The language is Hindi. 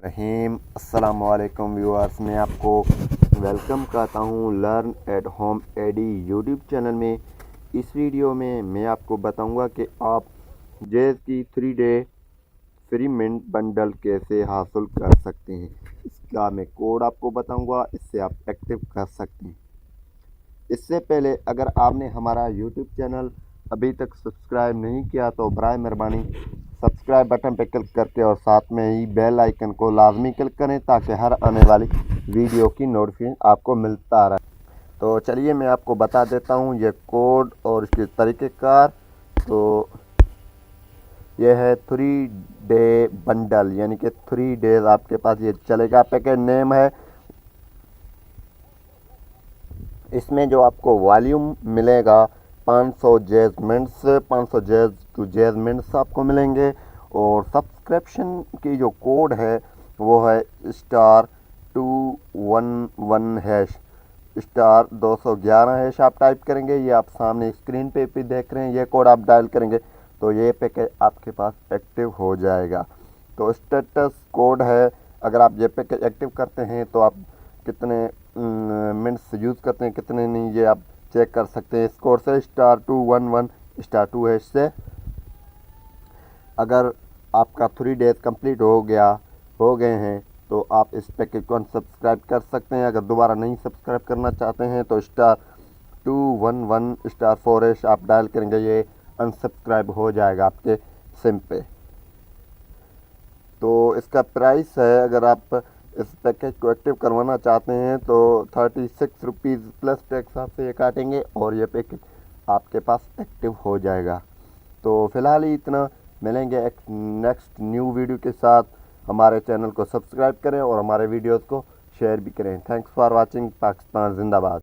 रहीम अस्सलामुअलैकुम व्यूअर्स, मैं आपको वेलकम करता हूँ learn at home AD YouTube channel में। इस वीडियो में मैं आपको बताऊंगा कि आप जेज की 3 डे फ्री मिंट बंडल कैसे हासिल कर सकते हैं। इसका मैं कोड आपको बताऊंगा, इससे आप एक्टिव कर सकते हैं। इससे पहले अगर आपने हमारा यूट्यूब चैनल अभी तक सब्सक्राइब नहीं किया तो बराए मेहरबानी सब्सक्राइब बटन पर क्लिक करके और साथ में ही बेल आइकन को लाजमी क्लिक करें ताकि हर आने वाली वीडियो की नोटिफिकेशन आपको मिलता रहे। तो चलिए मैं आपको बता देता हूँ ये कोड और इसके तरीक़ेकार। तो ये है 3 डे बंडल, यानी कि 3 डेज आपके पास ये चलेगा। पैकेज नेम है, इसमें जो आपको वॉल्यूम मिलेगा 500 Jazz minutes, 500 Jazz to Jazz minutes आपको मिलेंगे। और सब्सक्रिप्शन की जो कोड है वो है *211#, *211# आप टाइप करेंगे। ये आप सामने स्क्रीन पे भी देख रहे हैं। ये कोड आप डायल करेंगे तो ये पैकेज आपके पास एक्टिव हो जाएगा। तो स्टेटस कोड है, अगर आप ये पैकेज एक्टिव करते हैं तो आप कितने मिनट्स यूज़ करते हैं कितने नहीं, ये आप चेक कर सकते हैं। इस कोड से *211*2# से अगर आपका 3 डेज कंप्लीट हो गए हैं तो आप इस पैकेज को अनसब्सक्राइब कर सकते हैं। अगर दोबारा नहीं सब्सक्राइब करना चाहते हैं तो *211*4# आप डायल करेंगे, ये अनसब्सक्राइब हो जाएगा आपके सिम पे। तो इसका प्राइस है, अगर आप इस पैकेज को एक्टिव करवाना चाहते हैं तो 36 रुपीज़ प्लस टैक्स आपसे ये काटेंगे और ये पैकेज आपके पास एक्टिव हो जाएगा। तो फ़िलहाल ही इतना, मिलेंगे एक नेक्स्ट न्यू वीडियो के साथ। हमारे चैनल को सब्सक्राइब करें और हमारे वीडियोस को शेयर भी करें। Thanks for watching. पाकिस्तान जिंदाबाद।